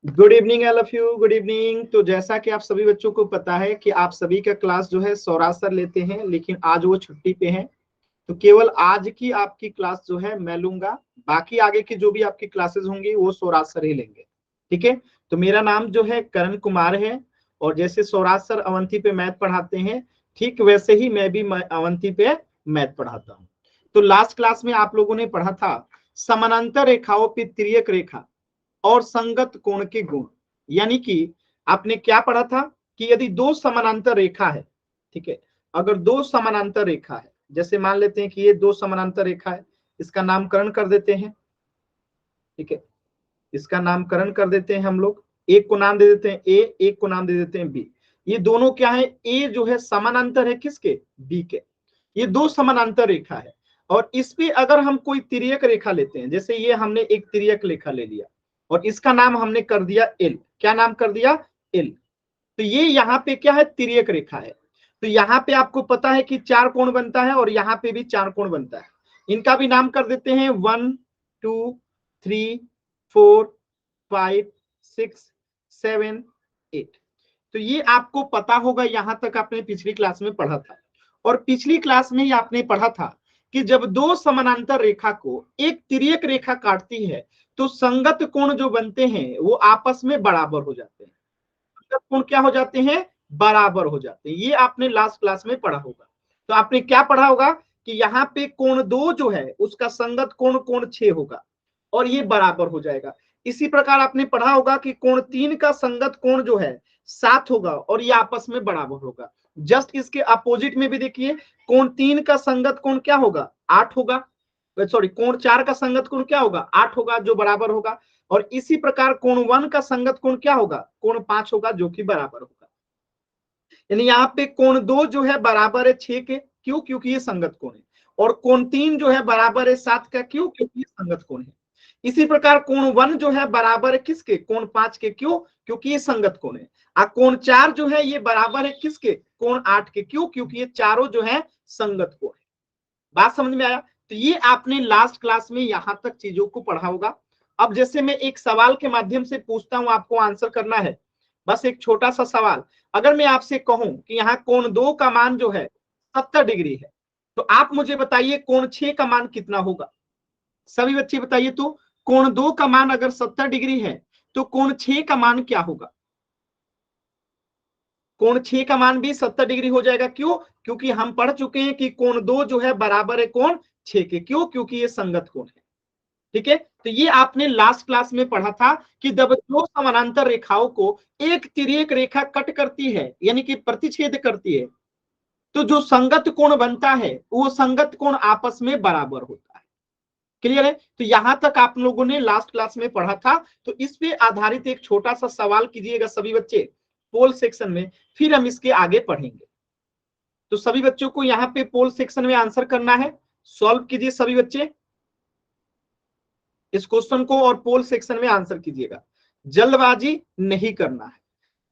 Good evening all of you, good evening. तो जैसा कि आप सभी बच्चों को पता है कि आप सभी का क्लास जो है सौराज सर लेते हैं, लेकिन आज वो छुट्टी पे हैं। तो केवल आज की आपकी क्लास जो है मैं लूंगा, बाकी आगे की जो भी आपकी क्लासेस होंगी वो सौराज सर ही लेंगे। ठीक है। तो मेरा नाम जो है करण कुमार है, और जैसे सौराज सर अवंती पे मैथ पढ़ाते हैं, ठीक वैसे ही मैं भी अवंती पे मैथ पढ़ाता हूँ। तो लास्ट क्लास में आप लोगों ने पढ़ा था समानांतर रेखाओं पे तिर्यक रेखा और संगत कोण के गुण। यानी कि आपने क्या पढ़ा था कि यदि दो समानांतर रेखा है, ठीक है, अगर दो समानांतर रेखा है, जैसे मान लेते हैं कि ये दो समानांतर रेखा है, इसका नामकरण कर देते हैं। ठीक है, इसका नामकरण कर देते हैं हम लोग। एक को नाम दे देते हैं ए, एक को नाम दे देते हैं बी। ये दोनों क्या है, ए जो है समानांतर है किसके, बी के। ये दो समानांतर रेखा है, और इस पे अगर हम कोई तिर्यक रेखा लेते हैं, जैसे ये हमने एक तिर्यक रेखा ले लिया और इसका नाम हमने कर दिया एल। क्या नाम कर दिया, एल। तो ये यहाँ पे क्या है, तिर्यक रेखा है। तो यहाँ पे आपको पता है कि चार कोण बनता है और यहाँ पे भी चार कोण बनता है। इनका भी नाम कर देते हैं 1 2 3 4 5 6 7 8। तो ये आपको पता होगा, यहां तक आपने पिछली क्लास में पढ़ा था। और पिछली क्लास में ही आपने पढ़ा था कि जब दो समानांतर रेखा को एक तिर्यक रेखा काटती है तो संगत कोण जो बनते हैं वो आपस में बराबर हो जाते हैं। संगत कोण क्या हो जाते हैं, बराबर हो जाते हैं। ये आपने लास्ट क्लास में पढ़ा होगा। तो आपने क्या पढ़ा होगा कि यहाँ पे कोण दो जो है उसका संगत कोण कोण 6 होगा और ये बराबर हो जाएगा। इसी प्रकार आपने पढ़ा होगा कि कोण 3 का संगत कोण जो है 7 होगा और ये आपस में बराबर होगा। जस्ट इसके अपोजिट में भी देखिए, कोण 3 का संगत कोण क्या होगा, 8 होगा। सॉरी, कोण 4 का संगत कोण क्या होगा, 8 होगा, जो बराबर होगा। और इसी प्रकार कोण 1 का संगत कोण क्या होगा, कोण 5 होगा, जो कि बराबर होगा। यानी यहाँ पे कोण 2 जो है बराबर है 6 के, क्यों, क्योंकि ये संगत कोण है। और कोण 3 जो है बराबर है 7 का, क्यों, क्योंकि ये संगत कोण है। इसी प्रकार कोण 1 जो है बराबर है किसके, कोण 5 के, क्यों, क्योंकि ये संगत कोण है। और कोण 4 जो है ये बराबर है किसके, कोण 8 के, क्यों, क्योंकि ये चारों जो है संगत कोण है। बात समझ में आया। तो ये आपने लास्ट क्लास में यहां तक चीजों को पढ़ा होगा। अब जैसे मैं एक सवाल के माध्यम से पूछता हूं, आपको आंसर करना है। बस एक छोटा सा सवाल। अगर मैं आपसे कहूं कि यहाँ कोण 2 का मान जो है 70 डिग्री है, तो आप मुझे बताइए कोण 6 का मान कितना होगा। सभी बच्चे बताइए तो, कोण 2 का मान अगर 70 डिग्री है तो कोण 6 का मान क्या होगा। कोण 6 का मान भी 70 डिग्री हो जाएगा, क्यों, क्योंकि हम पढ़ चुके हैं कि कोण 2 जो है बराबर है कोण 6 के, क्यों, क्योंकि ये संगत कोण है। ठीक है। तो ये आपने लास्ट क्लास में पढ़ा था कि जब दो समानांतर रेखाओं को एक तिर्यक रेखा कट करती है, यानी कि प्रतिच्छेद करती है, तो जो संगत कोण बनता है वो संगत कोण आपस में बराबर होता है। क्लियर है। तो यहां तक आप लोगों ने लास्ट क्लास में पढ़ा था। तो इस पे आधारित एक छोटा सा सवाल कीजिएगा सभी बच्चे पोल सेक्शन में, फिर हम इसके आगे पढ़ेंगे। तो सभी बच्चों को यहाँ पे पोल सेक्शन में आंसर करना है। सॉल्व कीजिए सभी बच्चे इस क्वेश्चन को, और पोल सेक्शन में आंसर कीजिएगा, जल्दबाजी नहीं करना है।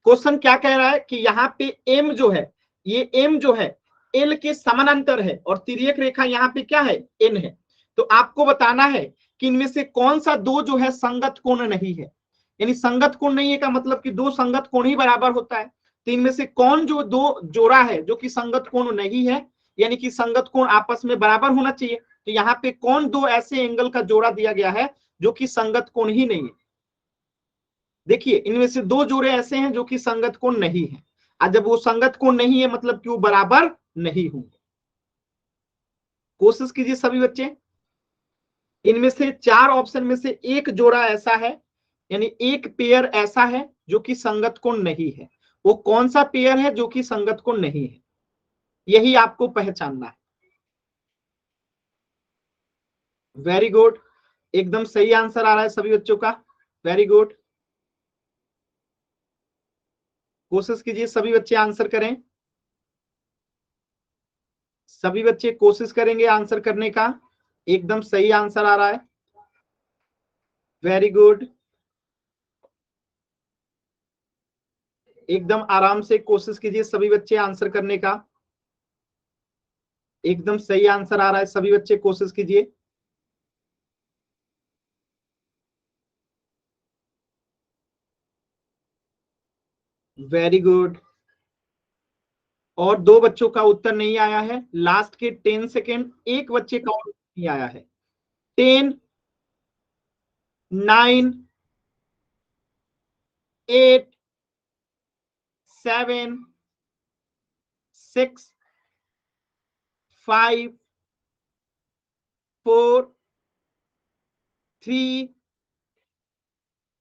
क्वेश्चन क्या कह रहा है कि यहाँ पे एम जो है, ये एम जो है एल के समानांतर है और तिर्यक रेखा यहाँ पे क्या है, एन है। तो आपको बताना है कि इनमें से कौन सा दो जो है संगत कोण नहीं है। यानी संगत कोण नहीं है का मतलब कि दो संगत कोण ही बराबर होता है। तो इनमें से कौन जो दो जोड़ा है जो कि संगत कोण नहीं है, यानी कि संगत कोण आपस में बराबर होना चाहिए। तो यहाँ पे कौन दो ऐसे एंगल का जोड़ा दिया गया है जो कि संगत कोण ही नहीं है। देखिए इनमें से दो जोड़े ऐसे हैं जो कि संगत कोण नहीं है, और जब वो संगत कोण नहीं है मतलब कि वो बराबर नहीं होंगे। कोशिश कीजिए सभी बच्चे। इनमें से चार ऑप्शन में से एक जोड़ा ऐसा है, यानी एक पेयर ऐसा है जो कि संगत कोण नहीं है। वो कौन सा पेयर है जो कि संगत कोण नहीं है, यही आपको पहचानना है। वेरी गुड, एकदम सही आंसर आ रहा है सभी बच्चों का। वेरी गुड, कोशिश कीजिए सभी बच्चे आंसर करें। सभी बच्चे कोशिश करेंगे आंसर करने का। एकदम सही आंसर आ रहा है। वेरी गुड, एकदम आराम से कोशिश कीजिए सभी बच्चे आंसर करने का। एकदम सही आंसर आ रहा है, सभी बच्चे कोशिश कीजिए। Very good. और दो बच्चों का उत्तर नहीं आया है, लास्ट के 10 सेकेंड, एक बच्चे का और नहीं आया है। 10, 9, 8, 7, 6, 5, 4, 3,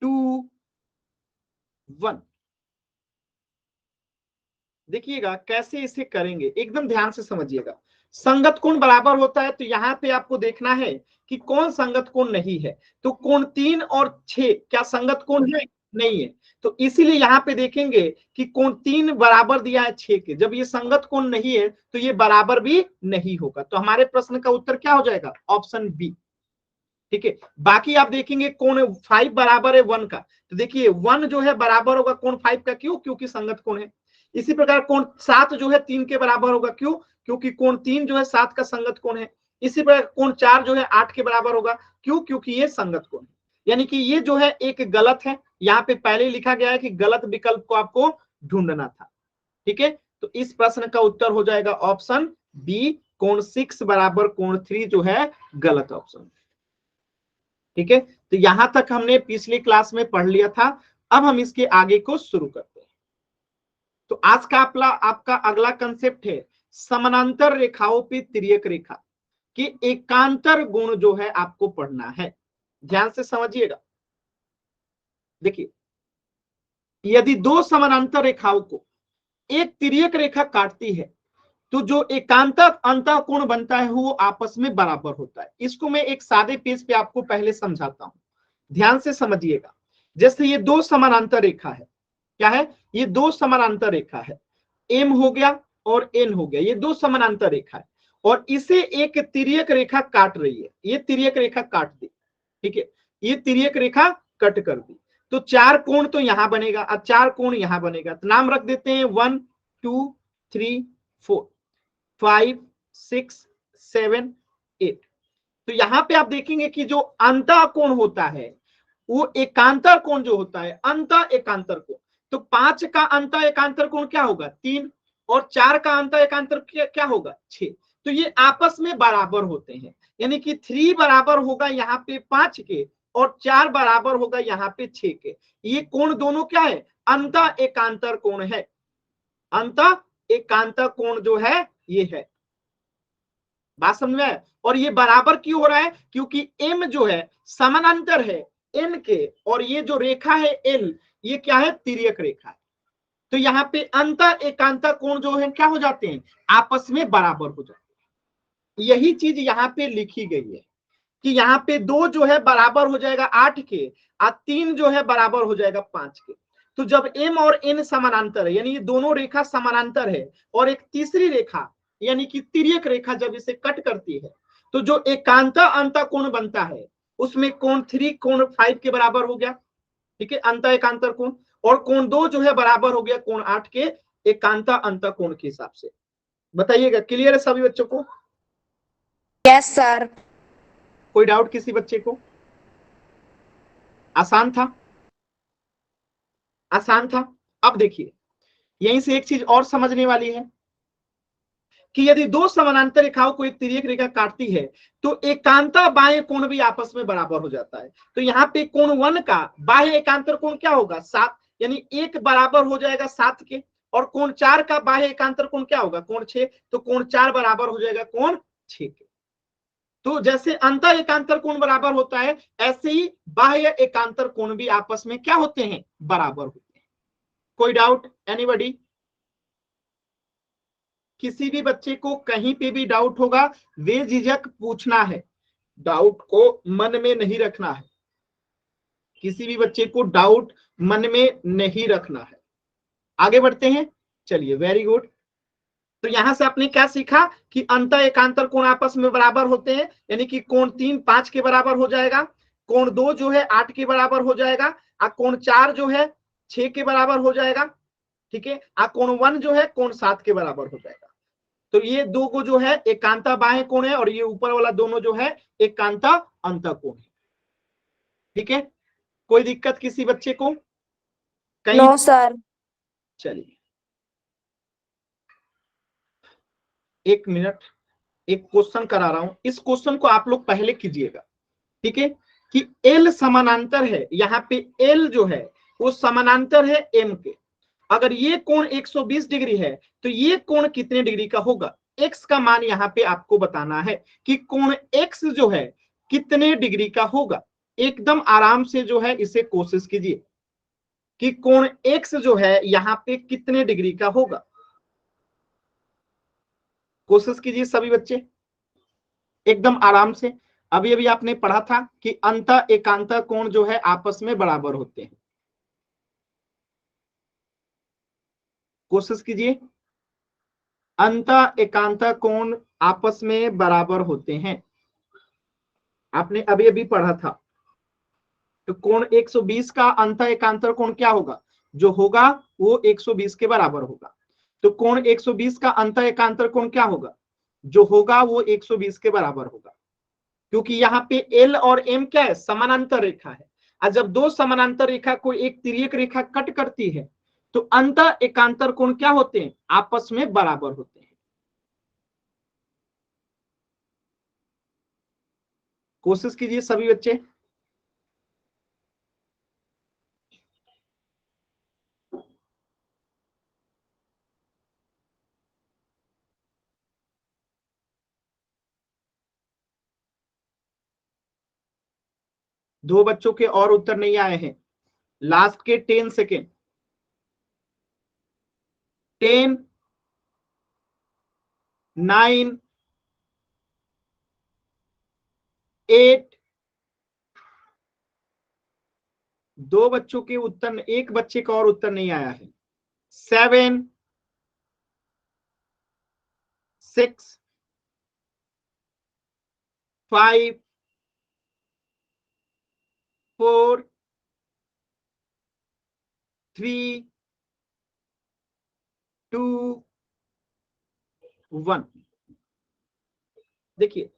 2, 1। देखिएगा कैसे इसे करेंगे, एकदम ध्यान से समझिएगा। संगत कोण बराबर होता है तो यहां पे आपको देखना है कि कौन संगत कोण नहीं है। तो कोण 3 और 6 क्या संगत कोण है? नहीं है। तो इसीलिए यहां पे देखेंगे कि कोण 3 बराबर दिया है 6 के, जब ये संगत कोण नहीं है तो ये बराबर भी नहीं होगा। तो हमारे प्रश्न का उत्तर क्या हो जाएगा? Option B. ठीक है, बाकी आप देखेंगे कोण 5 बराबर है 1 का, तो देखिए 1 जो है बराबर होगा कोण 5 का, क्यों? क्योंकि संगत कोण है। इसी प्रकार कोण 7 जो है 3 के बराबर होगा, क्यों? क्योंकि कोण 3 जो है 7 का संगत कोण है। इसी प्रकार कोण 4 जो है 8 के बराबर होगा, क्यों? क्योंकि ये संगत कोण है। यानी कि ये जो है एक गलत है, यहाँ पे पहले ही लिखा गया है कि गलत विकल्प को आपको ढूंढना था। ठीक है, तो इस प्रश्न का उत्तर हो जाएगा ऑप्शन बी, कोण 6 बराबर कोण 3 जो है गलत ऑप्शन। ठीक है, तो यहां तक हमने पिछली क्लास में पढ़ लिया था। अब हम इसके आगे को शुरू करते हैं। तो आज का आपका अगला कंसेप्ट है समानांतर रेखाओं पे तिर्यक रेखा कि एकांतर गुण जो है आपको पढ़ना है। ध्यान से समझिएगा। देखिए, यदि दो समानांतर रेखाओं को एक तिर्यक रेखा काटती है तो जो एकांतर अंतःकोण बनता है वो आपस में बराबर होता है। इसको मैं एक सादे पेज पे आपको पहले समझाता हूं, ध्यान से समझिएगा। जैसे ये दो समानांतर रेखा है, क्या है? ये दो समानांतर रेखा है, एम हो गया और एन हो गया, ये दो समानांतर रेखा है और इसे एक तिर्यक रेखा काट रही है। ये तिर्यक रेखा काट दी, ठीक है, ये तिर्यक रेखा कट कर दी, तो चार कोण तो यहां बनेगा और चार कोण यहां बनेगा। तो नाम रख देते हैं 1, 2, 3, 4, 5, 6, 7, 8। तो यहां पे आप देखेंगे कि जो अंतः कोण होता है वो एकांतर कोण जो होता है, अंत एकांतर कोण, तो 5 का अंत एकांतर कोण क्या होगा? 3, और 4 का अंत एकांतर क्या होगा? 6। तो ये आपस में बराबर होते हैं, यानी कि 3 बराबर होगा यहाँ पे 5 के और 4 बराबर होगा यहाँ पे 6 के। ये कोण दोनों क्या है? अंत एकांतर कोण है। अंत एकांतर कोण जो है ये है। बात समझ में आया? और ये बराबर क्यों हो रहा है? क्योंकि एम जो है समानांतर है एन के, और ये जो रेखा है एल, ये क्या है? तिर्यक रेखा है। तो यहाँ पे अंतर एकांतर कोण जो है क्या हो जाते हैं? आपस में बराबर हो जाते हैं। यही चीज यहाँ पे लिखी गई है कि यहाँ पे 2 जो है बराबर हो जाएगा 8 के और 3 जो है बराबर हो जाएगा 5 के। तो जब m और n समानांतर है, यानी ये दोनों रेखा समानांतर है, और एक तीसरी रेखा यानी कि तिर्यक रेखा जब इसे कट करती है तो जो एकांतर अंतर कोण बनता है उसमें कोण 3 कोण 5 के बराबर हो गया। ठीक है, अंतर एकांतर कोण, और कोण 2 जो है बराबर हो गया कोण 8 के एकांतर अंतर कोण के हिसाब से। बताइएगा, क्लियर है सभी बच्चों को? Yes sir. कोई डाउट किसी बच्चे को? आसान था? आसान था। अब देखिए, यहीं से एक चीज और समझने वाली है कि यदि दो समानांतर रेखाओं को एक तिर्यक रेखा काटती है तो एकांतर बाह्य कोण भी आपस में बराबर हो जाता है। तो यहाँ पे कोण 1 का बाह्य एकांतर कोण क्या होगा? 7, यानी एक बराबर हो जाएगा 7 के, और कोण 4 का बाह्य एकांतर कोण क्या होगा? कोण 6, तो कोण 4 बराबर हो जाएगा कोण 6 के। तो जैसे अंतर एकांतर कोण बराबर होता है, ऐसे ही बाह्य एकांतर कोण भी आपस में क्या होते हैं? बराबर होते हैं। कोई डाउट? एनीबॉडी? किसी भी बच्चे को कहीं पे भी डाउट होगा, बेझिझक पूछना है, डाउट को मन में नहीं रखना है। किसी भी बच्चे को डाउट मन में नहीं रखना है। आगे बढ़ते हैं, चलिए, वेरी गुड। तो यहां से आपने क्या सीखा कि अंतर एकांतर कोण आपस में बराबर होते हैं, यानी कि कोण 3 5 के बराबर हो जाएगा, कोण 2 जो है 8 के बराबर हो जाएगा, और कोण 4 जो है 6 के बराबर हो जाएगा। ठीक है, और कोण 1 जो है कोण 7 के बराबर हो जाएगा। तो ये दो को जो है एकांतर बाह्य कोण है, और ये ऊपर वाला दोनों जो है एकांतर अंतर कोण है। ठीक है, कोई दिक्कत किसी बच्चे को? कहीं नो सर। चलिए एक मिनट, एक क्वेश्चन करा रहा हूं, इस क्वेश्चन को आप लोग पहले कीजिएगा, ठीक है, कि एल समानांतर है, यहाँ पे एल जो है वो समानांतर है एम के। अगर ये कोण 120 डिग्री है तो ये कोण कितने डिग्री का होगा? एक्स का मान यहाँ पे आपको बताना है कि कोण एक्स जो है कितने डिग्री का होगा। एकदम आराम से जो है इसे कोशिश कीजिए कि कोण एक्स जो है यहाँ पे कितने डिग्री का होगा। कोशिश कीजिए सभी बच्चे एकदम आराम से। अभी अभी आपने पढ़ा था कि अंत एकांतर कोण जो है आपस में बराबर होते हैं। कोशिश कीजिए, अंत एकांतर कोण आपस में बराबर होते हैं, आपने अभी अभी पढ़ा था। तो कोण 120 का अंत एकांतर कोण क्या होगा? जो होगा वो 120 के बराबर होगा। तो कोण 120 का अंत एकांतर कोण क्या होगा? जो होगा वो 120 के बराबर होगा, क्योंकि यहाँ पे एल और एम क्या है? समानांतर रेखा है। और जब दो समानांतर रेखा को एक तिर्यक रेखा कट करती है तो अंत एकांतर कोण क्या होते हैं? आपस में बराबर होते हैं। कोशिश कीजिए सभी बच्चे। दो बच्चों के और उत्तर नहीं आए हैं, लास्ट के 10 सेकेंड। 10, 9, 8, दो बच्चों के उत्तर, एक बच्चे का और उत्तर नहीं आया है। 7, 6, 5, 4, 3, 2, 1। देखिए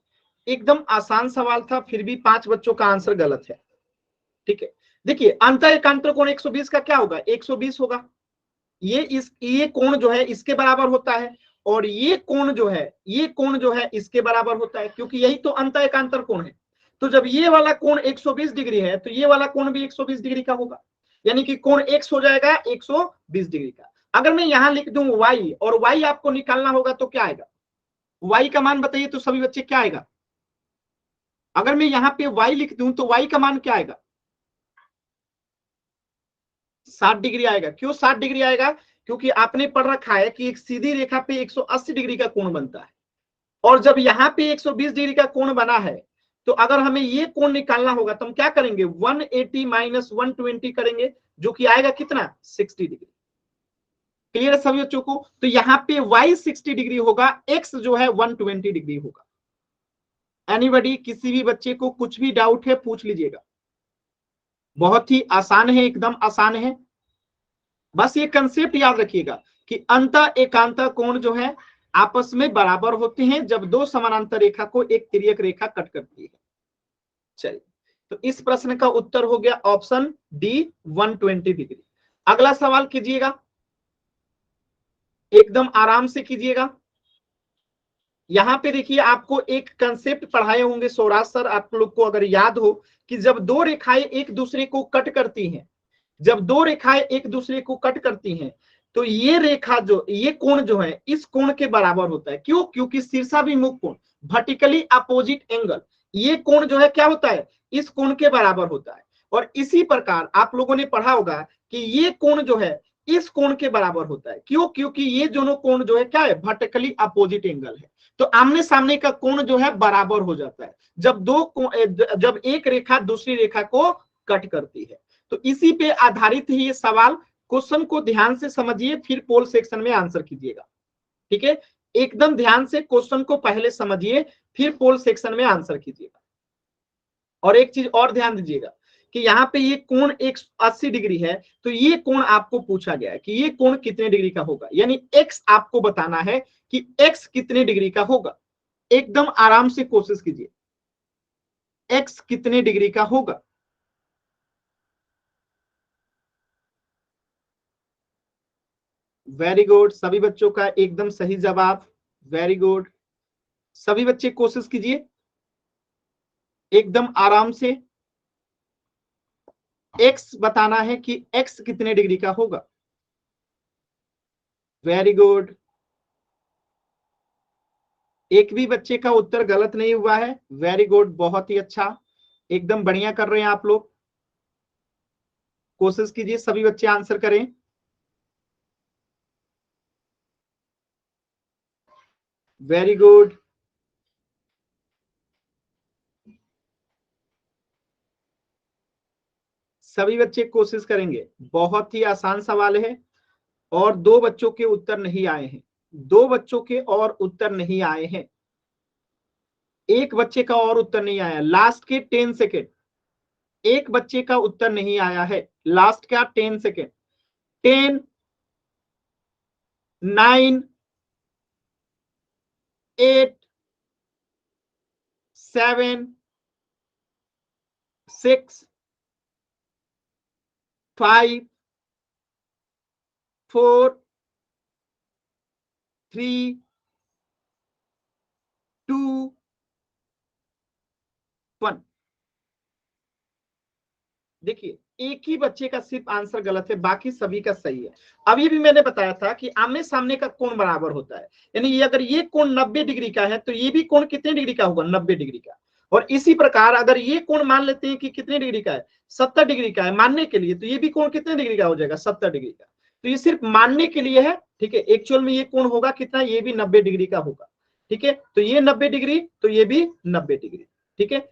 एकदम आसान सवाल था, फिर भी 5 बच्चों का आंसर गलत है, ठीक है। देखिए अंत एकांतर कोण 120 का क्या होगा? 120 होगा। ये कोण जो है इसके बराबर होता है, और ये कोण जो है, ये कोण जो है इसके बराबर होता है, क्योंकि यही तो अंत एकांतर कोण है। तो जब ये वाला कोण 120 डिग्री है तो ये वाला कोण भी 120 डिग्री का होगा, यानी कि कोण एक्स हो जाएगा 120 डिग्री का। अगर मैं यहां लिख दूं y, और y आपको निकालना होगा तो क्या आएगा? y का मान बताइए तो सभी बच्चे, क्या आएगा? अगर मैं यहाँ पे y लिख दूं तो y का मान क्या आएगा? 60 डिग्री आएगा। क्यों 60 डिग्री आएगा? क्योंकि आपने पढ़ रखा है कि एक सीधी रेखा पे 180 डिग्री का कोण बनता है, और जब यहाँ पे 120 डिग्री का कोण बना है तो अगर हमें ये कोण निकालना होगा तो हम क्या करेंगे? 180 माइनस 120 करेंगे, जो कि आएगा कितना? 60 डिग्री। क्लियर है सभी बच्चों को? तो यहाँ पे y 60 डिग्री होगा, x जो है 120 डिग्री होगा। एनीबडी, किसी भी बच्चे को कुछ भी डाउट है पूछ लीजिएगा, बहुत ही आसान है, एकदम आसान है। बस ये कंसेप्ट याद रखिएगा कि अंत एकांतर कोण जो है आपस में बराबर होते हैं जब दो समानांतर रेखा को एक तिर्यक रेखा कट करती है। चलिए, तो इस प्रश्न का उत्तर हो गया ऑप्शन डी, 120 डिग्री। अगला सवाल कीजिएगा, एकदम आराम से कीजिएगा। यहां पे देखिए आपको एक कंसेप्ट पढ़ाए होंगे सौराज सर, आप लोग को अगर याद हो कि जब दो रेखाएं एक दूसरे को कट करती हैं, जब दो रेखाएं एक दूसरे को कट करती हैं तो ये रेखा जो, ये कोण जो है इस कोण के बराबर होता है। क्यों? क्योंकि शीर्षाभिमुख कोण, वर्टिकली अपोजिट एंगल, ये कोण जो है क्या होता है? इस कोण के बराबर होता है। और इसी प्रकार आप लोगों ने पढ़ा होगा कि ये कोण जो है इस कोण के बराबर होता है। क्यों? क्योंकि ये दोनों कोण जो है क्या है? वर्टिकली अपोजिट एंगल है। तो आमने सामने का कोण जो है बराबर हो जाता है जब एक रेखा दूसरी रेखा को कट करती है। तो इसी पे आधारित ही ये सवाल, क्वेश्चन को ध्यान से समझिए फिर पोल सेक्शन में आंसर कीजिएगा, ठीक है। एकदम ध्यान से क्वेश्चन को पहले समझिए फिर पोल सेक्शन में आंसर कीजिएगा। और एक चीज और ध्यान दीजिएगा कि यहाँ पे ये कोण 180 डिग्री है, तो ये कोण आपको पूछा गया है कि ये कोण कितने डिग्री का होगा, यानी x आपको बताना है कि x कितने डिग्री का होगा। एकदम आराम से कोशिश कीजिए, x कितने डिग्री का होगा। वेरी गुड, सभी बच्चों का एकदम सही जवाब, वेरी गुड। सभी बच्चे कोशिश कीजिए एकदम आराम से। एक्स बताना है कि एक्स कितने डिग्री का होगा। वेरी गुड, एक भी बच्चे का उत्तर गलत नहीं हुआ है। वेरी गुड, बहुत ही अच्छा, एकदम बढ़िया कर रहे हैं आप लोग। कोशिश कीजिए सभी बच्चे आंसर करें। वेरी गुड, सभी बच्चे कोशिश करेंगे। बहुत ही आसान सवाल है और दो बच्चों के उत्तर नहीं आए हैं, दो बच्चों के और उत्तर नहीं आए हैं, एक बच्चे का और उत्तर नहीं आया। लास्ट के 10 सेकेंड, एक बच्चे का उत्तर नहीं आया है, लास्ट का 10 सेकेंड। 10, 9, 8, 7, 6, 5, 4, 3, 2, 1। देखिए एक ही बच्चे का सिर्फ आंसर गलत है, बाकी सभी का सही है। अभी भी मैंने बताया था कि आमने सामने का कोण बराबर होता है, यानी अगर ये कोण 90 डिग्री का है तो ये भी कोण कितने डिग्री का होगा, 90 डिग्री का। और इसी प्रकार अगर ये कोण मान लेते हैं कि कितने डिग्री का है, 70 डिग्री का है मानने के लिए, तो ये भी कोण कितने डिग्री का हो जाएगा, 70 डिग्री का। तो ये सिर्फ मानने के लिए है, ठीक है। एक्चुअल में ये कोण होगा कितना, ये भी 90 डिग्री का होगा, ठीक है। तो ये 90 डिग्री, तो ये भी 90 डिग्री, ठीक है।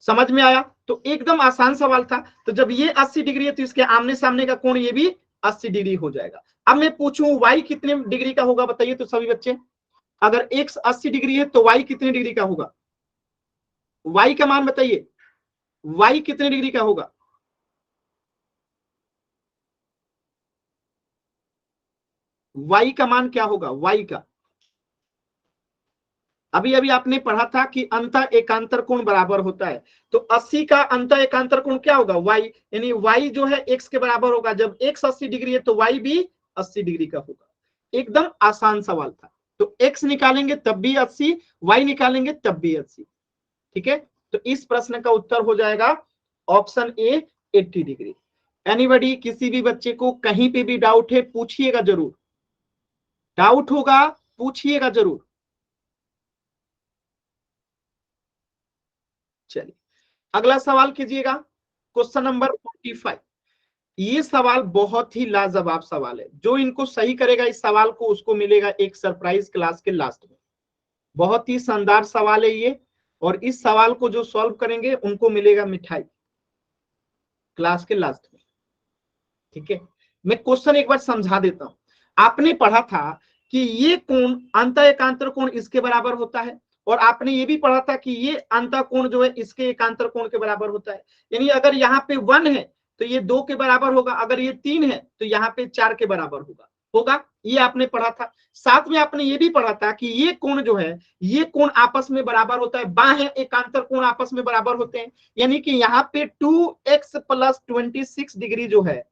समझ में आया? तो एकदम आसान सवाल था। तो जब ये 80 डिग्री है तो इसके आमने सामने का कोण ये भी 80 डिग्री हो जाएगा। अब मैं पूछूं y कितने डिग्री का होगा, बताइए तो सभी बच्चे। अगर x 80 डिग्री है तो y कितने डिग्री का होगा, y का मान बताइए, y कितने डिग्री का होगा। y का मान क्या होगा, y का। अभी अभी आपने पढ़ा था कि अंत एकांतर कोण बराबर होता है, तो 80 का अंत एकांतर कोण क्या होगा, y, यानी y जो है x के बराबर होगा। जब x 80 डिग्री है तो y भी 80 डिग्री का होगा। एकदम आसान सवाल था। तो x निकालेंगे तब भी 80, y निकालेंगे तब भी 80, ठीक है। तो इस प्रश्न का उत्तर हो जाएगा ऑप्शन ए, 80 डिग्री। एनीबडी, किसी भी बच्चे को कहीं पे भी डाउट है पूछिएगा जरूर, डाउट होगा पूछिएगा जरूर। चलिए अगला सवाल कीजिएगा, क्वेश्चन नंबर 45। ये सवाल बहुत ही लाजवाब सवाल है, जो इनको सही करेगा इस सवाल को उसको मिलेगा एक सरप्राइज क्लास के लास्ट में। बहुत ही शानदार सवाल है ये, और इस सवाल को जो सॉल्व करेंगे उनको मिलेगा मिठाई क्लास के लास्ट में, ठीक है। मैं क्वेश्चन एक बार समझा देता हूं। आपने पढ़ा था कि ये कोण अंत एकांतर कोण इसके बराबर होता है, और आपने ये भी पढ़ा था कि ये अंत कोण जो है इसके एकांतर कोण के बराबर होता है। यानी अगर यहाँ पे 1 है तो ये 2 के बराबर होगा, अगर ये 3 है तो यहाँ पे 4 के बराबर होगा। ये आपने पढ़ा था। साथ में आपने ये भी पढ़ा था कि ये कोण जो है, ये कोण आपस में बराबर होता है, बाह्य एकांतर कोण आपस में बराबर होते हैं। यानी कि यहाँ पे 2x + 26 डिग्री जो है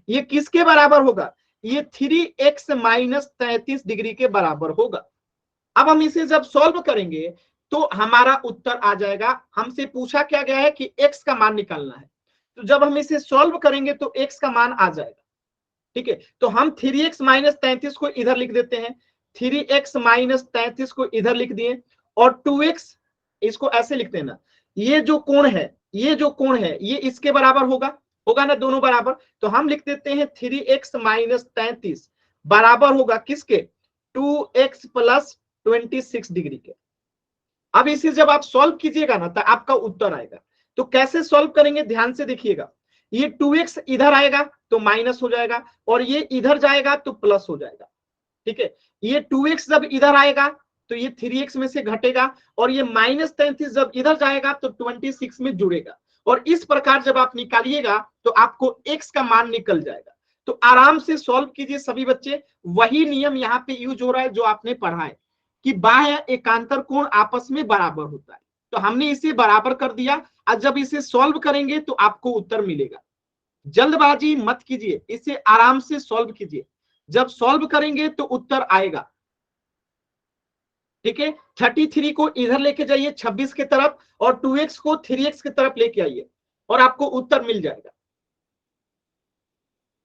ये किसके बराबर होगा, ये 3x - 33 डिग्री के बराबर होगा। अब हम इसे जब सॉल्व करेंगे तो हमारा उत्तर आ जाएगा। हमसे पूछा क्या गया है कि x का मान निकालना है, तो जब हम इसे सॉल्व करेंगे तो x का मान आ जाएगा, ठीक है। तो हम 3x - 33 को इधर लिख देते हैं, 3x - 33 को इधर लिख दिए, और 2x इसको ऐसे लिख देना। ये जो कोण है, ये जो कोण है ये इसके बराबर होगा ना, दोनों बराबर। तो हम लिख देते हैं 3x - 33 बराबर होगा किसके, 2x + 26 डिग्री के। अब इसे जब आप सॉल्व कीजिएगा ना तो आपका उत्तर आएगा। तो कैसे सॉल्व करेंगे ध्यान से देखिएगा। ये 2x इधर आएगा तो माइनस हो जाएगा, और ये इधर जाएगा तो प्लस हो जाएगा, ठीक है। ये 2x जब इधर आएगा तो ये 3x में से घटेगा, और ये -33 जब इधर जाएगा तो 26 में जुड़ेगा। और इस प्रकार जब आप निकालिएगा तो आपको x का मान निकल जाएगा। तो आराम से सॉल्व कीजिए सभी बच्चे। वही नियम यहाँ पे यूज हो रहा है जो आपने पढ़ा है कि बाह्य एकांतर कोण आपस में बराबर होता है। तो हमने इसे बराबर कर दिया। आज जब इसे सॉल्व करेंगे तो आपको उत्तर मिलेगा। जल्दबाजी मत कीजिए, इसे आराम से सॉल्व कीजिए। जब सॉल्व करेंगे तो उत्तर आएगा। ठीक है, 33 को इधर लेके जाइए 26 की तरफ और 2x को 3x की तरफ लेके आइए और आपको उत्तर मिल जाएगा।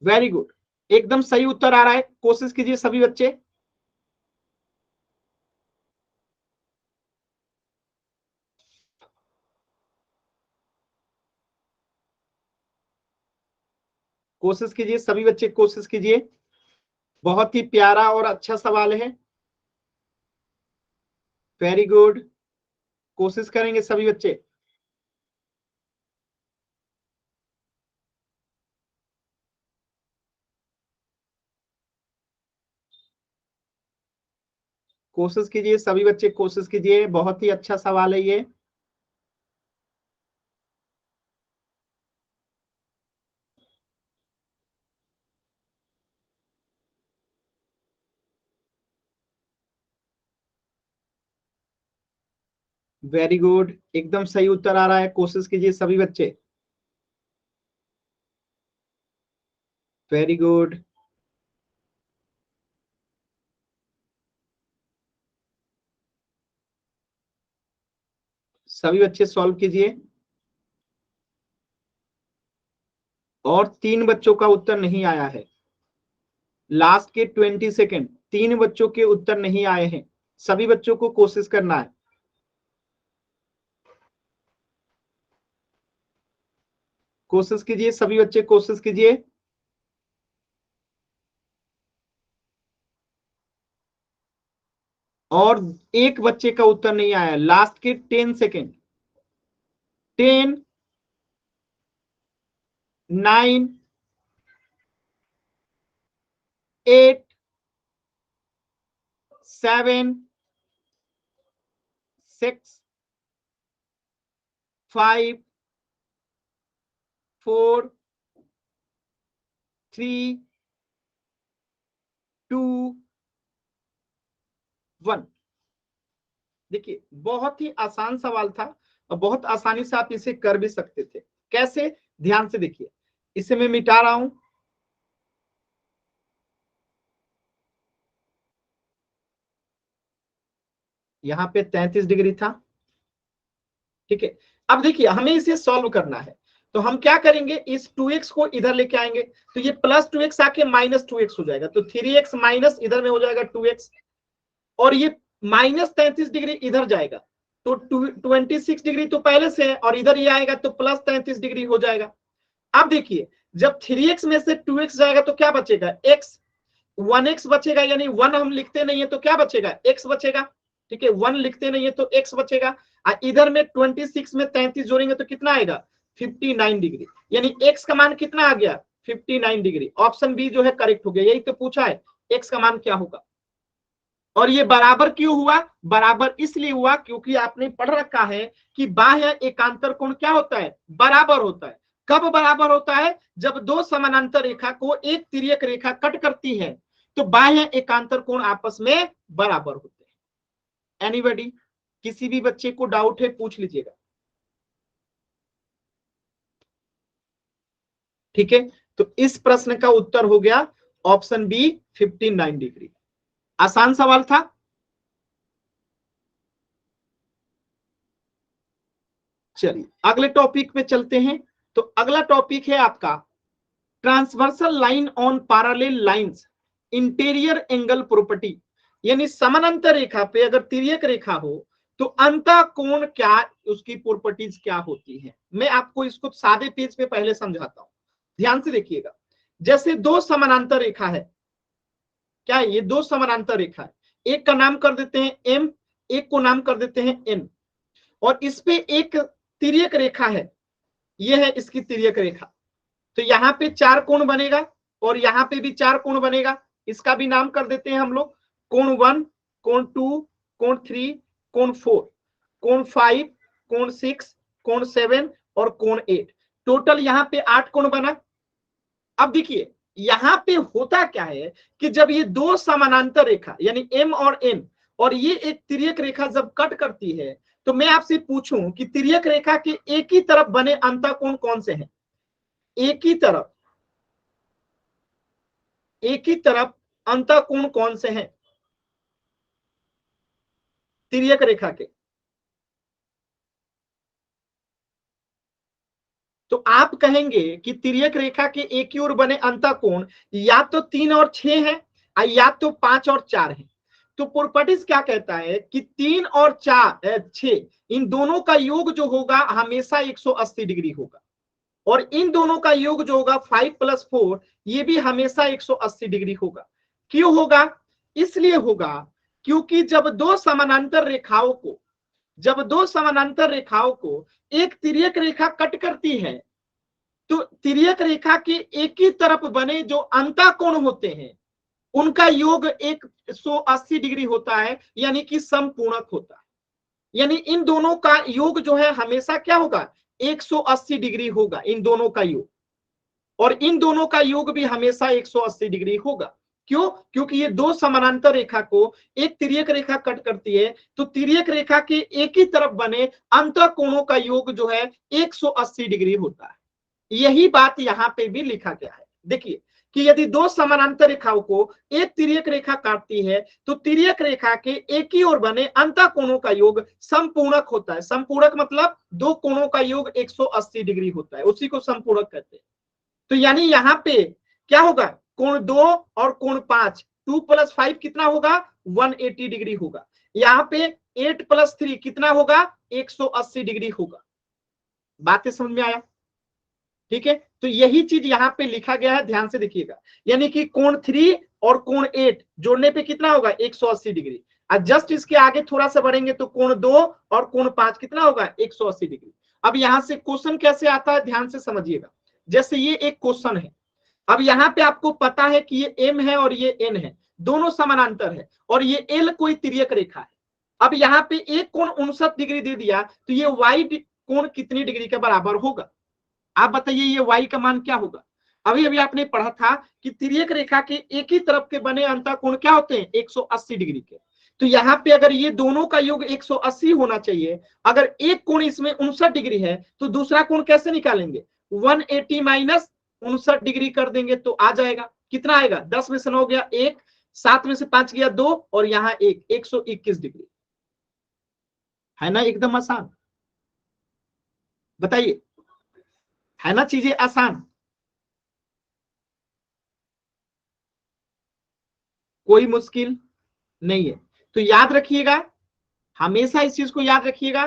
वेरी गुड, एकदम सही उत्तर आ रहा है। कोशिश कीजिए सभी बच्चे। कोशिश कीजिए सभी बच्चे, कोशिश कीजिए। बहुत ही प्यारा और अच्छा सवाल है। वेरी गुड, कोशिश करेंगे सभी बच्चे। कोशिश कीजिए सभी बच्चे, कोशिश कीजिए। बहुत ही अच्छा सवाल है ये। वेरी गुड, एकदम सही उत्तर आ रहा है। कोशिश कीजिए सभी बच्चे। वेरी गुड, सभी बच्चे सॉल्व कीजिए। और 3 बच्चों का उत्तर नहीं आया है। लास्ट के 20 सेकेंड, 3 बच्चों के उत्तर नहीं आए हैं। सभी बच्चों को कोशिश करना है। कोशिश कीजिए सभी बच्चे, कोशिश कीजिए। और एक बच्चे का उत्तर नहीं आया। लास्ट के 10 सेकेंड। 10, 9, 8, 7, 6, 5, 4, 3, 2, 1। देखिए, बहुत ही आसान सवाल था और बहुत आसानी से आप इसे कर भी सकते थे। कैसे, ध्यान से देखिए। इसे मैं मिटा रहा हूं। यहां पे 33 डिग्री था। ठीक है, अब देखिए हमें इसे सॉल्व करना है। तो हम क्या करेंगे, इस 2x को इधर लेके आएंगे तो ये प्लस 2x आके माइनस 2x हो जाएगा। तो 3x माइनस इधर में हो जाएगा 2x, और ये माइनस 33 डिग्री इधर जाएगा तो 26 डिग्री तो पहले से है, और इधर ये आएगा तो प्लस 33 डिग्री हो जाएगा। अब देखिए, जब 3x में से 2x जाएगा तो क्या बचेगा, x। 1x बचेगा, यानी 1 हम लिखते नहीं है तो क्या बचेगा, x बचेगा। ठीक है, 1 लिखते नहीं है तो x बचेगा। इधर में 26 में 33 जोड़ेंगे तो कितना आएगा, 59 डिग्री। यानी x का मान कितना आ गया, 59 डिग्री। ऑप्शन बी जो है करेक्ट हो गया। यही तो पूछा है, x का मान क्या होगा। और ये बराबर क्यों हुआ, बराबर इसलिए हुआ क्योंकि आपने पढ़ रखा है कि बाह्य एकांतर कोण क्या होता है, बराबर होता है। कब बराबर होता है, जब दो समानांतर रेखा को एक तिर्यक रेखा कट करती है तो बाह्य एकांतर कोण आपस में बराबर होते हैं। एनीबॉडी, किसी भी बच्चे को डाउट है पूछ लीजिएगा। ठीक है, तो इस प्रश्न का उत्तर हो गया ऑप्शन बी, 59 डिग्री। आसान सवाल था। चलिए अगले टॉपिक पे चलते हैं। तो अगला टॉपिक है आपका transversal line on parallel lines, interior angle property. यानी समानांतर रेखा पे अगर तिर्यक रेखा हो तो अंतः कोण क्या, उसकी प्रॉपर्टीज क्या होती है। मैं आपको इसको सादे पेज पे पहले समझाता हूं, ध्यान से देखिएगा। जैसे दो समानांतर रेखा है, क्या है ये, दो समानांतर रेखा है। एक का नाम कर देते हैं एम, एक को नाम कर देते हैं एन, और इस पे एक तिर्यक रेखा है, ये है इसकी तिर्यक रेखा। तो यहाँ पे 4 कोण बनेगा और यहाँ पे भी 4 कोण बनेगा। इसका भी नाम कर देते हैं हम लोग, कोण 1, कोण 2, कोण 3, कोण 4, कोण 5, कोण 6, कोण 7 और कोण 8। टोटल यहाँ पे 8 कोण बना। अब देखिए यहाँ पे होता क्या है कि जब ये दो समानांतर रेखा यानी एम और एन और ये एक तिर्यक रेखा जब कट करती है तो मैं आपसे पूछूं कि तिर्यक रेखा के एक ही तरफ बने अंतःकोण कौन से हैं। एक ही तरफ अंतःकोण कौन से हैं तिर्यक रेखा के? तो आप कहेंगे कि तिर्यक रेखा के एक ही ओर बने अंतःकोण या तो 3 और 6 है या तो 5 और 4 है। तो प्रोपर्टीज क्या कहता है कि 3 और 6 इन दोनों का योग जो होगा हमेशा 180 डिग्री होगा, और इन दोनों का योग जो होगा 5 + 4 ये भी हमेशा 180 डिग्री होगा। क्यों होगा? इसलिए होगा क्योंकि जब दो समानांतर रेखाओं को एक तिर्यक रेखा कट करती है, तो तिर्यक रेखा के एक ही तरफ बने जो अंतःकोण होते हैं उनका योग 180 डिग्री होता है, यानी कि समपूरक होता है। यानी इन दोनों का योग जो है हमेशा क्या होगा? 180 डिग्री होगा इन दोनों का योग, और इन दोनों का योग भी हमेशा 180 डिग्री होगा। क्यों? क्योंकि ये दो समानांतर रेखा को एक तिर्यक रेखा कट करती है, तो तिर्यक रेखा के एक ही तरफ बने अंतःकोणों का योग जो है 180 डिग्री होता है। यही बात यहां पे भी लिखा गया है। देखिए कि यदि दो समानांतर रेखाओं को एक तिर्यक रेखा काटती है, तो तिर्यक रेखा के एक ही ओर बने अंतःकोणों का योग समपूरक होता है। समपूरक मतलब दो कोणों का योग 180 डिग्री होता है, उसी को समपूरक कहते हैं। तो यानी यहाँ पे क्या होगा? कोण 2 और कोण 5, 2 + 5 कितना होगा? 180 डिग्री होगा। यहाँ पे 8 + 3 कितना होगा? 180 डिग्री होगा। बातें समझ में आया? ठीक है, तो यही चीज यहाँ पे लिखा गया है, ध्यान से देखिएगा। यानी कि कोण 3 और कोण 8 जोड़ने पे कितना होगा? 180 डिग्री। और जस्ट इसके आगे थोड़ा सा बढ़ेंगे तो कोण 2 और कोण 5 कितना होगा? 180 डिग्री। अब यहां से क्वेश्चन कैसे आता है, ध्यान से समझिएगा। जैसे ये एक क्वेश्चन है, अब यहाँ पे आपको पता है कि ये M है और ये N है, दोनों समानांतर है, और ये L कोई तिर्यक रेखा है। अब यहाँ पे एक कोण 59 डिग्री दे दिया, तो ये Y कोण कितनी डिग्री के बराबर होगा? आप बताइए ये y का मान क्या होगा? अभी अभी आपने पढ़ा था कि तिर्यक रेखा के एक ही तरफ के बने अंतःकोण क्या होते हैं? 180 डिग्री के। तो यहाँ पे अगर ये दोनों का योग 180 होना चाहिए, अगर एक कोण इसमें 59 डिग्री है, तो दूसरा कोण कैसे निकालेंगे? 180 - 59 डिग्री कर देंगे तो आ जाएगा। कितना आएगा? 10 में से 9 गया 1, 7 में से 5 गया 2, और यहाँ 121 डिग्री। है ना एकदम आसान? बताइए, है ना चीजें आसान? कोई मुश्किल नहीं है। तो याद रखिएगा, हमेशा इस चीज को याद रखिएगा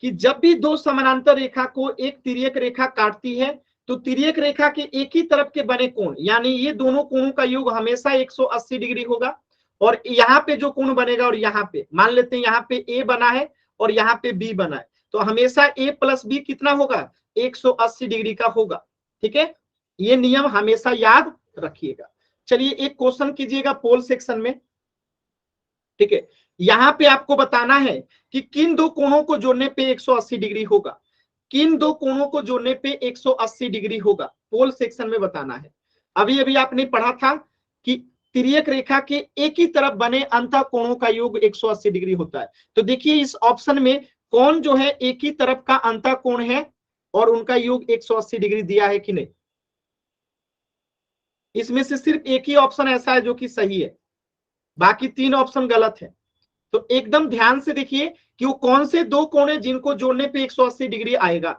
कि जब भी दो समानांतर रेखा को एक तिर्यक रेखा काटती है, तो तिर्यक रेखा के एक ही तरफ के बने कोण, यानी ये दोनों कोणों का योग हमेशा 180 डिग्री होगा। और यहाँ पे जो कोण बनेगा, और यहाँ पे मान लेते हैं यहाँ पे ए बना है और यहाँ पे बी बना है, तो हमेशा a + b कितना होगा? 180 डिग्री का होगा। ठीक है, ये नियम हमेशा याद रखिएगा। चलिए एक क्वेश्चन कीजिएगा पोल सेक्शन में। ठीक है, यहां पे आपको बताना है कि किन दो कोणों को जोड़ने पे 180 डिग्री होगा। किन दो कोणों को जोड़ने पे 180 डिग्री होगा, पोल सेक्शन में बताना है। अभी अभी आपने पढ़ा था कि तिर्यक रेखा के एक ही तरफ बने अंतःकोणों का योग 180 डिग्री होता है। तो देखिए इस ऑप्शन में कौन जो है एक ही तरफ का अंतःकोण है और उनका योग 180 डिग्री दिया है कि नहीं? इसमें से सिर्फ एक ही ऑप्शन ऐसा है जो कि सही है, बाकी 3 ऑप्शन गलत है। तो एकदम ध्यान से देखिए कि वो कौन से दो कोण है जिनको जोड़ने पे 180 डिग्री आएगा।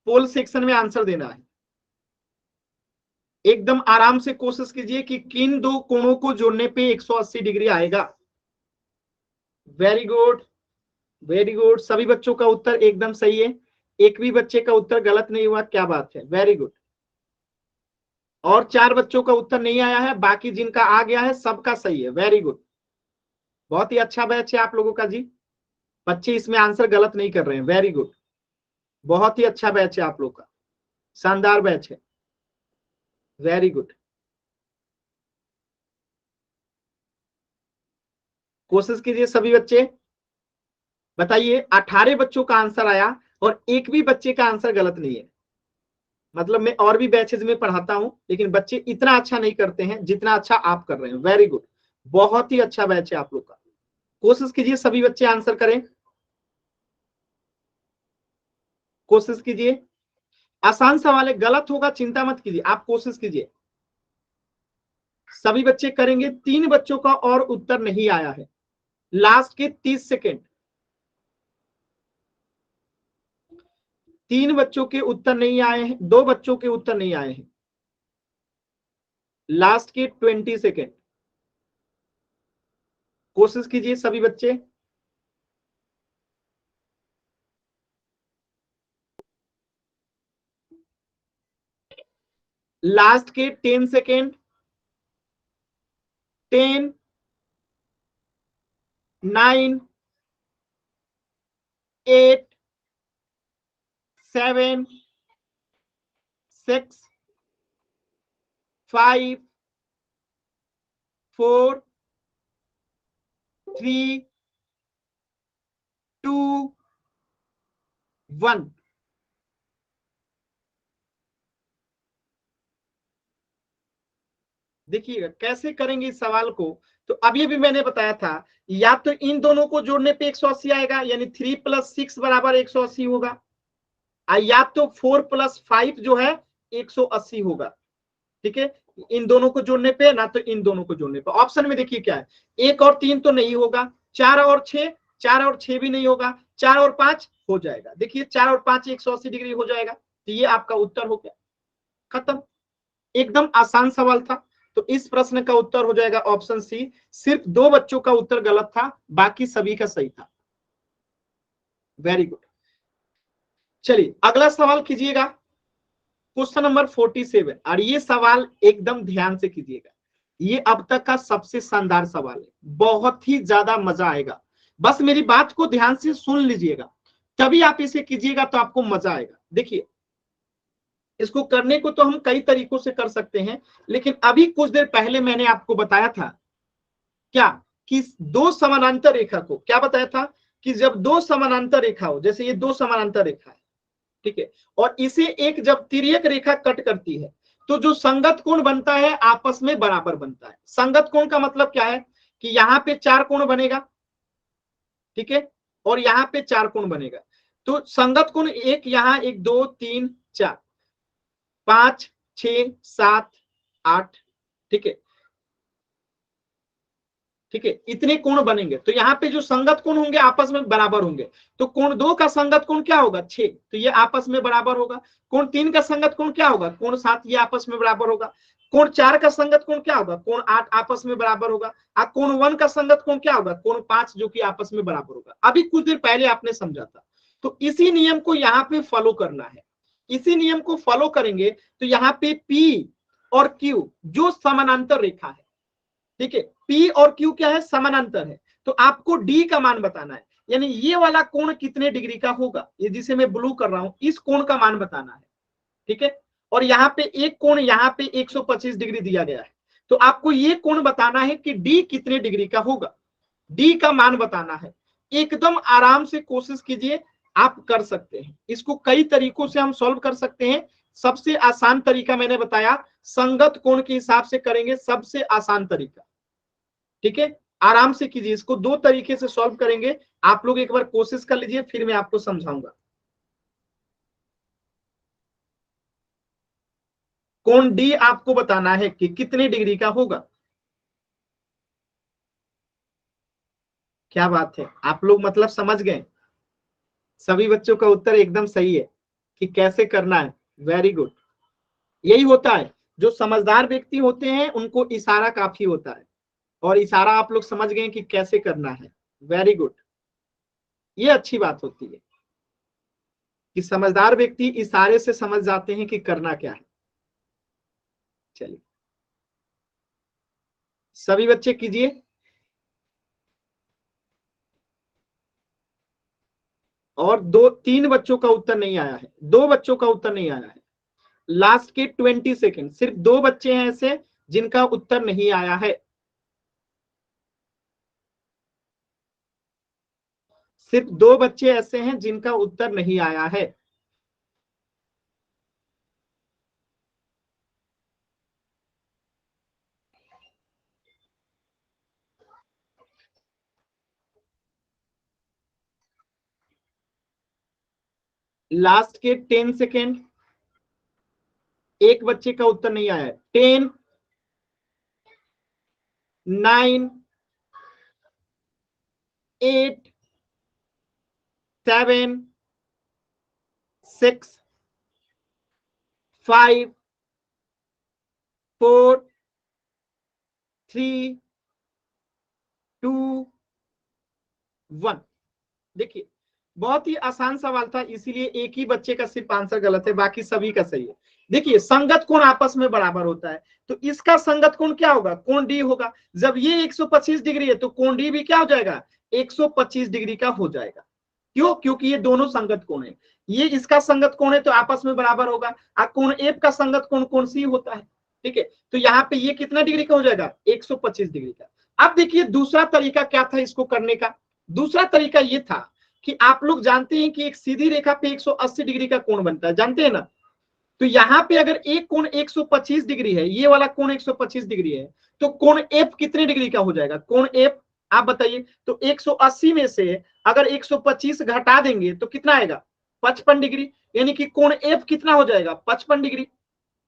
पोल सेक्शन में आंसर देना है। एकदम आराम से कोशिश कीजिए कि किन दो कोणों को जोड़ने पे 180 डिग्री आएगा। वेरी गुड, वेरी गुड, सभी बच्चों का उत्तर एकदम सही है। एक भी बच्चे का उत्तर गलत नहीं हुआ, क्या बात है, वेरी गुड। और 4 बच्चों का उत्तर नहीं आया है, बाकी जिनका आ गया है सबका सही है, वेरी गुड। बहुत ही अच्छा बैच है आप लोगों का जी, बच्चे इसमें आंसर गलत नहीं कर रहे हैं, वेरी गुड। बहुत ही अच्छा बैच है आप लोग का, शानदार बैच है, वेरी गुड। कोशिश कीजिए सभी बच्चे, बताइए। 18 बच्चों का आंसर आया और एक भी बच्चे का आंसर गलत नहीं है। मतलब मैं और भी बैचेज में पढ़ाता हूं, लेकिन बच्चे इतना अच्छा नहीं करते हैं जितना अच्छा आप कर रहे हैं, वेरी गुड। बहुत ही अच्छा बैच है आप लोग का। कोशिश कीजिए सभी बच्चे आंसर करें, कोशिश कीजिए। आसान सवाल है, गलत होगा चिंता मत कीजिए, आप कोशिश कीजिए। सभी बच्चे करेंगे। 3 बच्चों का और उत्तर नहीं आया है। लास्ट के 30 सेकेंड। 3 बच्चों के उत्तर नहीं आए हैं, 2 बच्चों के उत्तर नहीं आए हैं। लास्ट के 20 सेकेंड। कोशिश कीजिए सभी बच्चे। लास्ट के 10 सेकेंड। 10, 9, 8, 7, 6, 5, 4, 3, 2, 1। देखिएगा कैसे करेंगे इस सवाल को। तो अभी भी मैंने बताया था, या तो इन दोनों को जोड़ने पे 180 आएगा, यानी 3 + 6 बराबर 180 होगा, या तो 4 + 5 जो है 180 होगा। ठीक है, इन दोनों को जोड़ने पे, ना तो इन दोनों को जोड़ने पे। ऑप्शन में देखिए क्या है, 1 और 3 तो नहीं होगा, 4 और 6, 4 और 6 भी नहीं होगा, 4 और 5 हो जाएगा। देखिए 4 और 5 180 डिग्री हो जाएगा। तो ये आपका उत्तर हो गया, खत्म। एकदम आसान सवाल था। तो इस प्रश्न का उत्तर हो जाएगा ऑप्शन सी। सिर्फ 2 बच्चों का उत्तर गलत था, बाकी सभी का सही था। Very good. चलिए अगला सवाल कीजिएगा, क्वेश्चन नंबर 47। और ये सवाल एकदम ध्यान से कीजिएगा, ये अब तक का सबसे शानदार सवाल है, बहुत ही ज्यादा मजा आएगा। बस मेरी बात को ध्यान से सुन लीजिएगा, तभी आप इसे कीजिएगा तो आपको मजा आएगा। देखिए इसको करने को तो हम कई तरीकों से कर सकते हैं, लेकिन अभी कुछ देर पहले मैंने आपको बताया था क्या, कि 2 समानांतर रेखा को, क्या बताया था कि जब 2 समानांतर रेखा हो, जैसे ये 2 समानांतर रेखा है, ठीक है, और इसे एक जब तिर्यक रेखा कट करती है, तो जो संगत कोण बनता है आपस में बराबर बनता है। संगत कोण का मतलब क्या है कि यहाँ पे 4 कोण बनेगा, ठीक है, और यहाँ पे 4 कोण बनेगा। तो संगत कोण एक यहाँ, 1 2 3 4 5 6 7 8, ठीक है, ठीक है, इतने कोण बनेंगे। तो यहाँ पे जो संगत कोण होंगे आपस में बराबर होंगे। तो कोण 2 का संगत कोण क्या होगा, 6, तो ये आपस में बराबर होगा। कोण 3 का संगत कोण क्या होगा, कोण 7, ये आपस में बराबर होगा। कोण 4 का संगत कोण क्या होगा, कोण 8 आपस में बराबर होगा। कोण 1 का संगत कोण क्या होगा, कोण 5, जो कि आपस में बराबर होगा। अभी कुछ देर पहले आपने समझा था। तो इसी नियम को यहाँ पे फॉलो करना है। इसी नियम को फॉलो करेंगे तो यहाँ पे P और Q जो समानांतर रेखा है, ठीक है, P और Q क्या है, समानांतर है। तो आपको D का मान बताना है, यानी ये वाला कोण कितने डिग्री का होगा, ये जिसे मैं ब्लू कर रहा हूं, इस कोण का मान बताना है, ठीक है। और यहाँ पे एक कोण यहाँ पे 125 डिग्री दिया गया है, तो आपको ये कोण बताना है कि D कितने डिग्री का होगा, D का मान बताना है। एकदम आराम से कोशिश कीजिए, आप कर सकते हैं। इसको कई तरीकों से हम सॉल्व कर सकते हैं। सबसे आसान तरीका मैंने बताया, संगत कोण के हिसाब से करेंगे, सबसे आसान तरीका, ठीक है। आराम से कीजिए, इसको 2 तरीके से सॉल्व करेंगे। आप लोग एक बार कोशिश कर लीजिए, फिर मैं आपको समझाऊंगा। कोण डी आपको बताना है कि कितने डिग्री का होगा। क्या बात है, आप लोग मतलब समझ गए। सभी बच्चों का उत्तर एकदम सही है कि कैसे करना है। Very good. यही होता है, जो समझदार व्यक्ति होते हैं उनको इशारा काफी होता है, और इशारा आप लोग समझ गए कि कैसे करना है। Very good. ये अच्छी बात होती है कि समझदार व्यक्ति इशारे से समझ जाते हैं कि करना क्या है। चलिए सभी बच्चे कीजिए। और 3 बच्चों का उत्तर नहीं आया है, 2 बच्चों का उत्तर नहीं आया है। लास्ट के 20 सेकेंड, सिर्फ 2 बच्चे हैं ऐसे जिनका उत्तर नहीं आया है। सिर्फ 2 बच्चे ऐसे हैं जिनका उत्तर नहीं आया है। लास्ट के 10 सेकेंड। एक बच्चे का उत्तर नहीं आया है। 10, 9 8 7 6 5 4 3 2 1। देखिए बहुत ही आसान सवाल था, इसीलिए एक ही बच्चे का सिर्फ आंसर गलत है, बाकी सभी का सही है। देखिए संगत कोण आपस में बराबर होता है, तो इसका संगत कोण क्या होगा, कोण डी होगा। जब ये 125 डिग्री है तो कोण डी भी क्या हो जाएगा, 125 डिग्री का हो जाएगा। क्यों, क्योंकि ये दोनों संगत कोण है। ये इसका संगत कोण है तो आपस में बराबर होगा। कोण एफ का संगत कोण कोण सी होता है। ठीक है, तो यहाँ पे ये कितना डिग्री का हो जाएगा, 125 डिग्री का। अब देखिए दूसरा तरीका क्या था इसको करने का। दूसरा तरीका ये था कि आप लोग जानते हैं कि एक सीधी रेखा पे 180 डिग्री का कोण बनता है, जानते हैं ना। तो यहाँ पे अगर एक कोण 125 डिग्री है, ये वाला कोण 125 डिग्री है, तो कोण एफ कितने डिग्री का हो जाएगा, कोण एफ आप बताइए। तो 180 में से अगर 125 घटा देंगे तो कितना आएगा, 55 डिग्री, यानी कि कोण एफ कितना हो जाएगा, 55 डिग्री।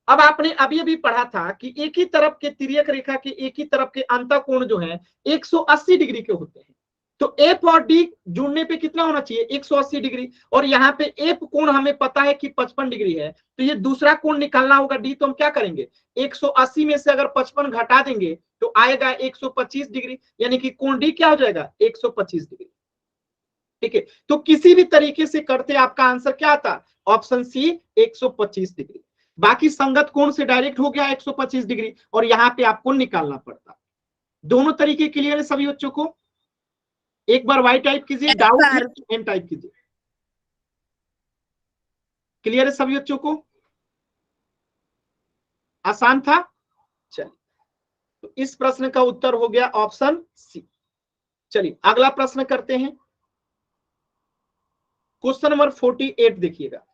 अब आपने अभी अभी पढ़ा था कि एक ही तरफ के तिर्यक रेखा के एक ही तरफ के अंतः कोण जो है 180 डिग्री के होते हैं। तो एफ और डी जुड़ने पे कितना होना चाहिए, 180 डिग्री। और यहाँ पे एफ कोण हमें पता है कि 55 डिग्री है, तो ये दूसरा कोण निकालना होगा डी। तो हम क्या करेंगे, 180 में से अगर 55 घटा देंगे तो आएगा 125 डिग्री, यानी कि कोण डी क्या हो जाएगा, 125 डिग्री। ठीक है, तो किसी भी तरीके से करते आपका आंसर क्या आता, ऑप्शन सी 125 डिग्री। बाकी संगत कोण से डायरेक्ट हो गया 125 डिग्री, और यहाँ पे आपको निकालना पड़ता। दोनों तरीके क्लियर है सभी बच्चों को। एक बार वाई टाइप कीजिए, डाउट है एन टाइप कीजिए। क्लियर है सभी बच्चों को, आसान था। चलिए, तो इस प्रश्न का उत्तर हो गया ऑप्शन सी। चलिए अगला प्रश्न करते हैं। क्वेश्चन नंबर 48 देखिएगा,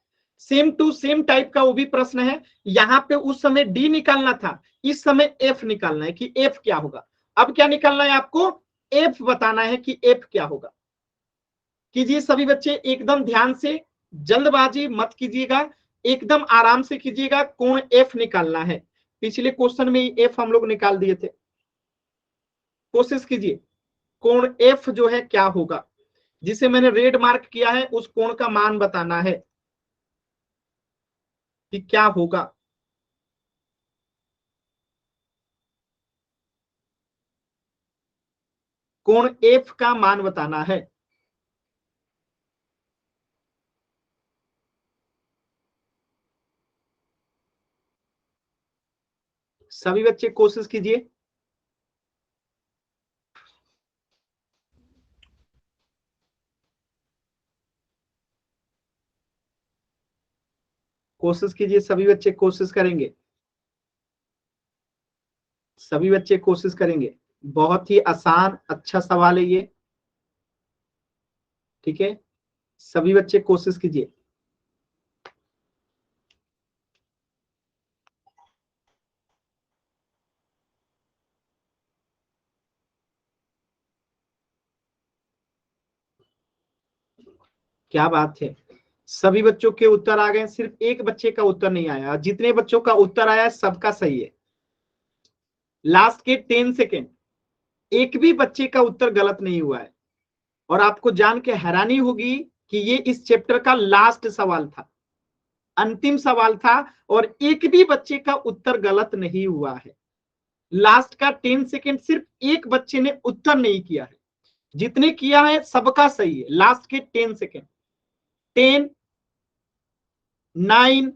सेम टू सेम टाइप का वो भी प्रश्न है। यहां पे उस समय डी निकालना था, इस समय एफ निकालना है कि एफ क्या होगा। अब क्या निकालना है आपको, एफ बताना है कि एफ क्या होगा। कीजिए सभी बच्चे एकदम ध्यान से, जल्दबाजी मत कीजिएगा, एकदम आराम से कीजिएगा। कोण एफ निकालना है, पिछले क्वेश्चन में एफ हम लोग निकाल दिए थे। कोशिश कीजिए, कोण एफ जो है क्या होगा, जिसे मैंने रेड मार्क किया है उस कोण का मान बताना है कि क्या होगा। कोण एफ का मान बताना है। सभी बच्चे कोशिश कीजिए। कोशिश कीजिए, सभी बच्चे कोशिश करेंगे, सभी बच्चे कोशिश करेंगे। बहुत ही आसान अच्छा सवाल है ये। ठीक है, सभी बच्चे कोशिश कीजिए। क्या बात है, सभी बच्चों के उत्तर आ गए, सिर्फ एक बच्चे का उत्तर नहीं आया। जितने बच्चों का उत्तर आया सबका सही है। लास्ट के 10 सेकेंड एक भी बच्चे का उत्तर गलत नहीं हुआ है। और आपको जान के हैरानी होगी कि ये इस चैप्टर का लास्ट सवाल था, अंतिम सवाल था, और एक भी बच्चे का उत्तर गलत नहीं हुआ है। लास्ट का 10 सेकेंड सिर्फ एक बच्चे ने उत्तर नहीं किया है, जितने किया है सबका सही है। लास्ट के 10 सेकेंड, 10 9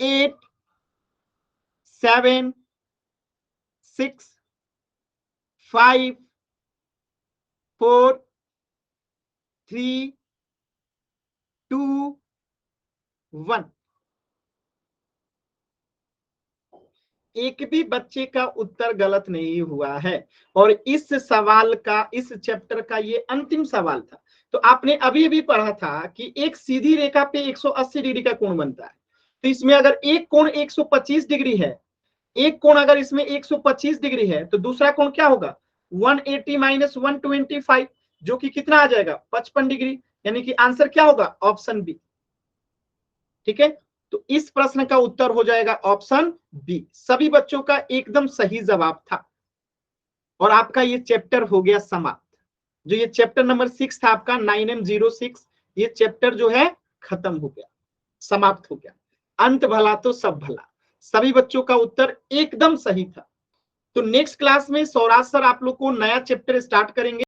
8 7 6 5 4 3 2 1। एक भी बच्चे का उत्तर गलत नहीं हुआ है, और इस सवाल का, इस चैप्टर का ये अंतिम सवाल था। तो आपने अभी अभी पढ़ा था कि एक सीधी रेखा पे 180 डिग्री का कोण बनता है। तो इसमें अगर एक कोण 125 डिग्री है, एक कोण अगर इसमें 125 डिग्री है, तो दूसरा कोण क्या होगा, 180 माइनस 125, जो कि कितना आ जाएगा, 55 डिग्री। यानी कि आंसर क्या होगा, ऑप्शन बी। ठीक है, तो इस प्रश्न का उत्तर हो जाएगा ऑप्शन बी। सभी बच्चों का एकदम सही जवाब था। और आपका ये चैप्टर हो गया समाप्त। जो ये चैप्टर नंबर 6 था आपका 9M06, ये चैप्टर जो है खत्म हो गया, समाप्त हो गया। अंत भला तो सब भला। सभी बच्चों का उत्तर एकदम सही था। तो नेक्स्ट क्लास में सौराज सर आप लोग को नया चैप्टर स्टार्ट करेंगे।